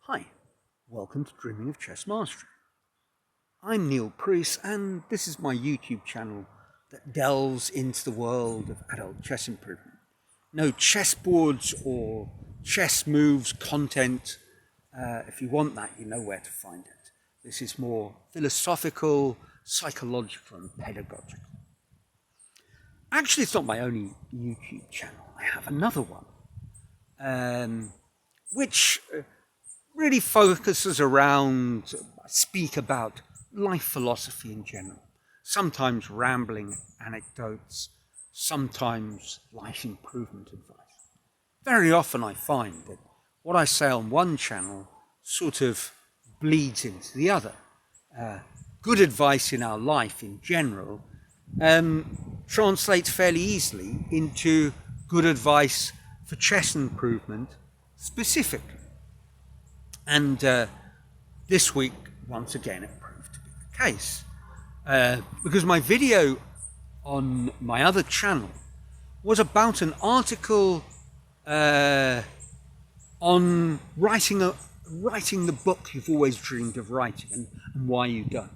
Hi, welcome to Dreaming of Chess Mastery. I'm Neil Priest, and this is my YouTube channel that delves into the world of adult chess improvement. No chessboards or chess moves content. If you want that, you know where to find it. This is more philosophical, psychological, and pedagogical. Actually, it's not my only YouTube channel. I have another one, which really focuses around, speak about life philosophy in general. Sometimes rambling anecdotes, sometimes life improvement advice. Very often I find that what I say on one channel sort of bleeds into the other. Good advice in our life in general translates fairly easily into good advice for chess improvement specifically. And this week, once again, it proved to be the case. Because my video on my other channel was about an article on writing the book you've always dreamed of writing and why you don't.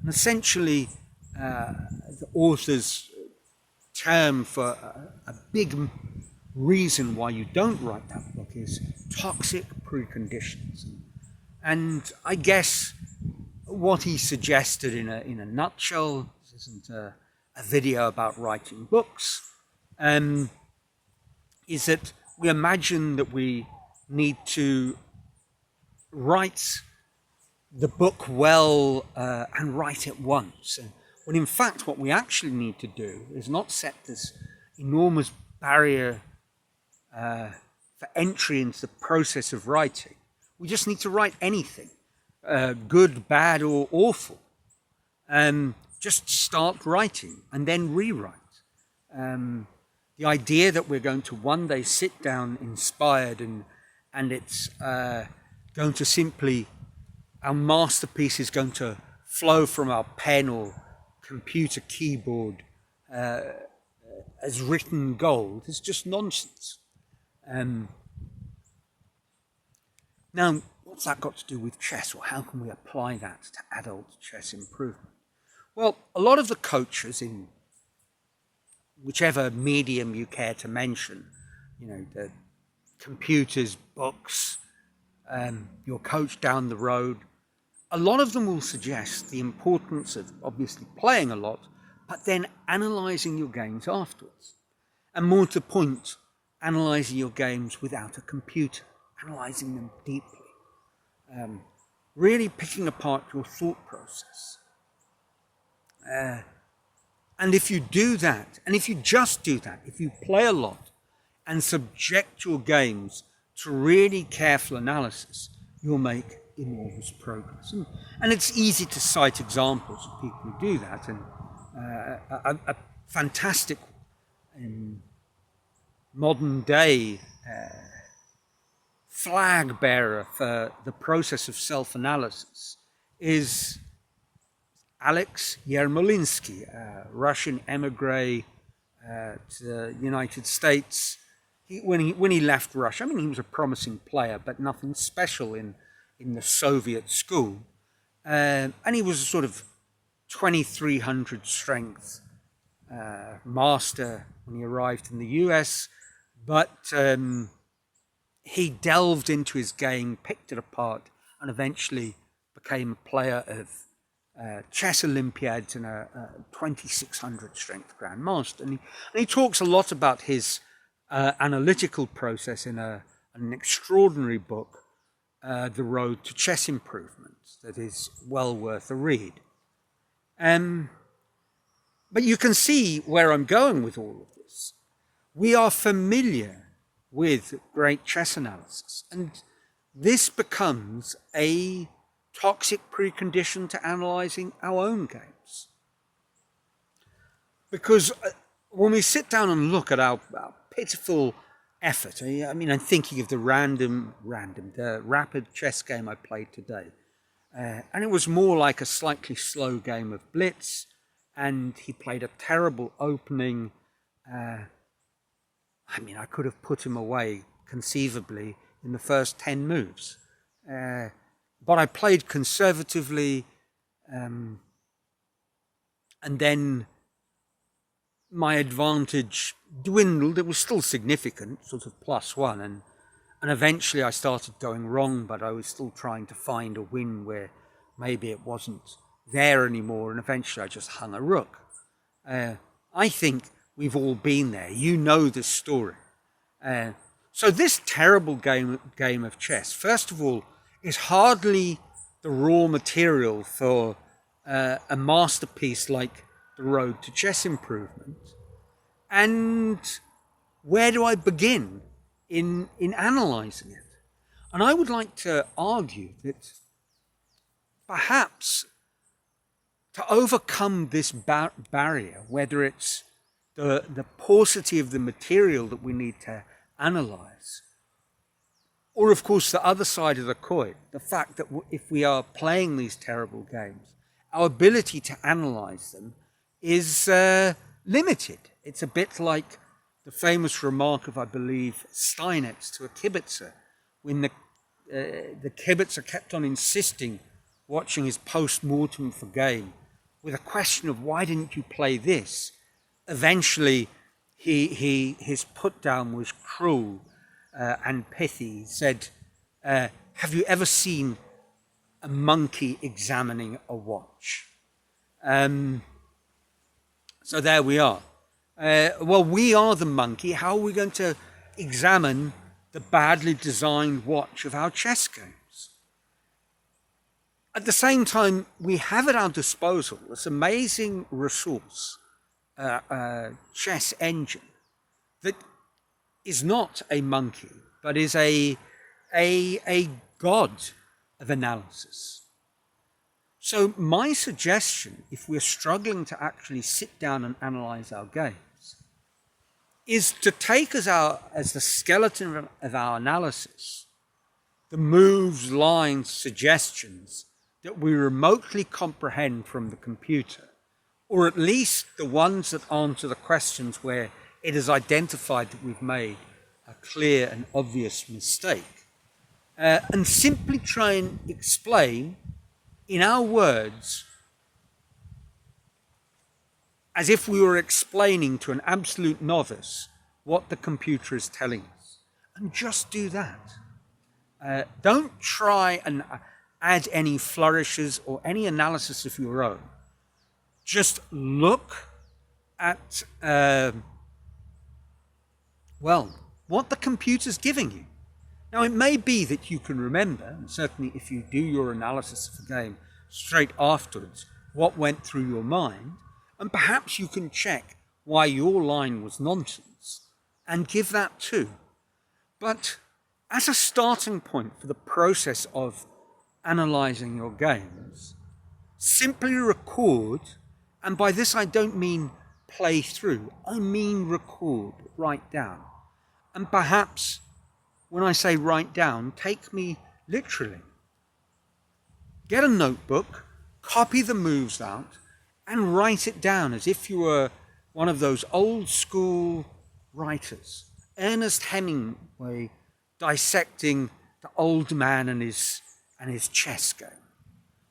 And essentially, the author's term for a big reason why you don't write that book is toxic preconditions. And I guess what he suggested in a nutshell, this isn't a video about writing books, is that we imagine that we need to write the book well and write it once. When in fact what we actually need to do is not set this enormous barrier for entry into the process of writing. We just need to write anything, good, bad, or awful. Just start writing and then rewrite. The idea that we're going to one day sit down inspired and it's going to simply, our masterpiece is going to flow from our pen or computer keyboard as written gold is just nonsense. Now, what's that got to do with chess, or how can we apply that to adult chess improvement? Well, a lot of the coaches in whichever medium you care to mention, the computers, books, your coach down the road, a lot of them will suggest the importance of obviously playing a lot, but then analysing your games afterwards. And more to the point, analysing your games without a computer, analysing them deeply, really picking apart your thought process. And if you do that, and if you just do that, if you play a lot and subject your games to really careful analysis, you'll make enormous progress. And it's easy to cite examples of people who do that. And a fantastic modern day flag bearer for the process of self-analysis is Alex Yermolinsky, a Russian emigre to the United States. When he left Russia, he was a promising player, but nothing special in the Soviet school. And he was a sort of 2300 strength master when he arrived in the US, but he delved into his game, picked it apart, and eventually became a player of chess Olympiads and a 2600 strength grandmaster. And he talks a lot about his analytical process in an extraordinary book, The Road to Chess Improvement, that is well worth a read. But you can see where I'm going with all of this. We are familiar with great chess analysis, and this becomes a toxic precondition to analysing our own games. Because when we sit down and look at our pitiful effort, I'm thinking of the rapid chess game I played today. And it was more like a slightly slow game of blitz, and he played a terrible opening. I could have put him away conceivably in the first 10 moves. but I played conservatively, and then my advantage dwindled. It was still significant, sort of +1, and eventually I started going wrong, but I was still trying to find a win where maybe it wasn't there anymore, and eventually I just hung a rook. I think we've all been there. You know the story. So this terrible game of chess, first of all, is hardly the raw material for a masterpiece like The Road to Chess Improvement. And where do I begin in analysing it? And I would like to argue that perhaps to overcome this barrier, whether it's the paucity of the material that we need to analyse, or of course the other side of the coin, the fact that if we are playing these terrible games, our ability to analyse them is limited. It's a bit like the famous remark of, I believe, Steinitz to a kibitzer, when the kibitzer kept on insisting, watching his post-mortem for game, with a question of why didn't you play this? Eventually, his put-down was cruel and pithy. He said, have you ever seen a monkey examining a watch? So there we are. Well, we are the monkey. How are we going to examine the badly designed watch of our chess games? At the same time, we have at our disposal this amazing resource, chess engine, that is not a monkey, but is a god of analysis. So my suggestion, if we're struggling to actually sit down and analyze our games, is to take as the skeleton of our analysis the moves, lines, suggestions that we remotely comprehend from the computer, or at least the ones that answer the questions where it is identified that we've made a clear and obvious mistake, and simply try and explain in our words, as if we were explaining to an absolute novice what the computer is telling us. And just do that. Don't try and add any flourishes or any analysis of your own. Just look at, what the computer's giving you. Now, it may be that you can remember, and certainly if you do your analysis of the game straight afterwards, what went through your mind, and perhaps you can check why your line was nonsense, and give that too. But as a starting point for the process of analysing your games, simply record, and by this I don't mean play through, I mean record, write down. And perhaps, when I say write down, take me literally. Get a notebook, copy the moves out, and write it down as if you were one of those old school writers. Ernest Hemingway dissecting the old man and his chess game.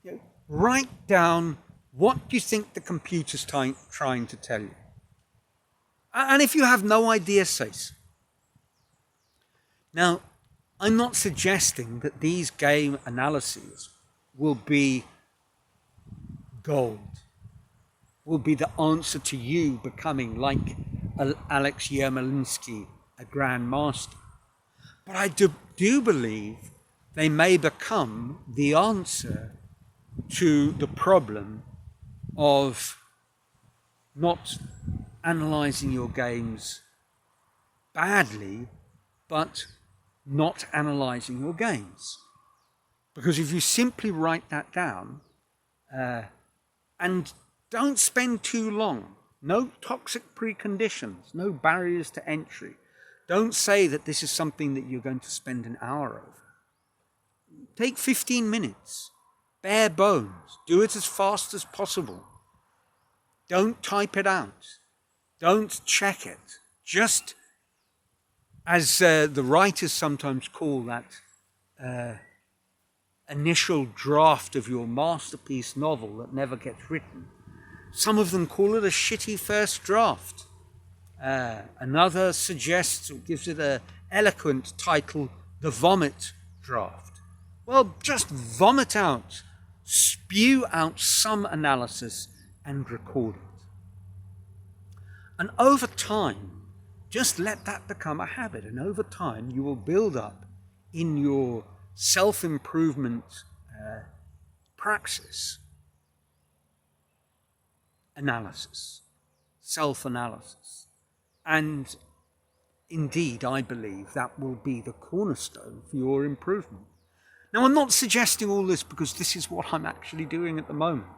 You know, write down what you think the computer's trying to tell you. And if you have no idea, say so. Now, I'm not suggesting that these game analyses will be gold, will be the answer to you becoming like Alex Yermolinsky, a grandmaster. But I do believe they may become the answer to the problem of not analysing your games badly, but not analysing your games. Because if you simply write that down, and don't spend too long, no toxic preconditions, no barriers to entry. Don't say that this is something that you're going to spend an hour over. Take 15 minutes, bare bones, do it as fast as possible. Don't type it out, don't check it, just as the writers sometimes call that initial draft of your masterpiece novel that never gets written. Some of them call it a shitty first draft. Another suggests or gives it an eloquent title, the vomit draft. Well, just vomit out, spew out some analysis and record it. And over time, just let that become a habit. And over time, you will build up in your self-improvement praxis analysis, self-analysis. And indeed, I believe that will be the cornerstone for your improvement. Now, I'm not suggesting all this because this is what I'm actually doing at the moment.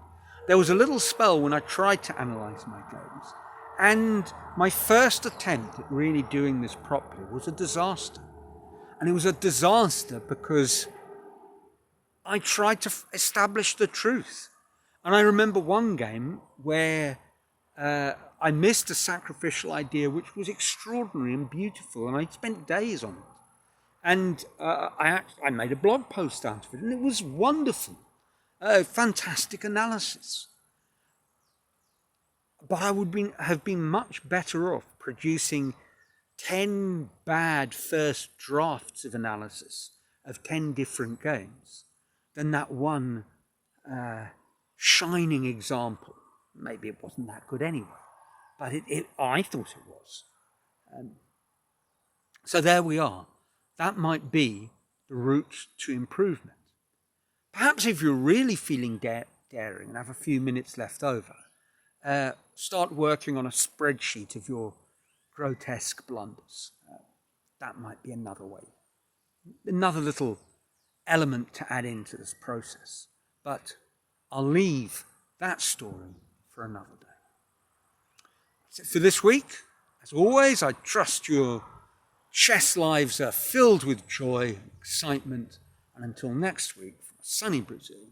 There was a little spell when I tried to analyse my games, and my first attempt at really doing this properly was a disaster. And it was a disaster because I tried to establish the truth. And I remember one game where I missed a sacrificial idea which was extraordinary and beautiful, and I spent days on it. And I made a blog post out of it, and it was wonderful. Fantastic analysis. But I would have been much better off producing 10 bad first drafts of analysis of 10 different games than that one shining example. Maybe it wasn't that good anyway, but I thought it was. So there we are. That might be the route to improvement. Perhaps if you're really feeling daring and have a few minutes left over, start working on a spreadsheet of your grotesque blunders. That might be another way. Another little element to add into this process. But I'll leave that story for another day. That's it for this week. As always, I trust your chess lives are filled with joy and excitement. And until next week, from sunny Brazil,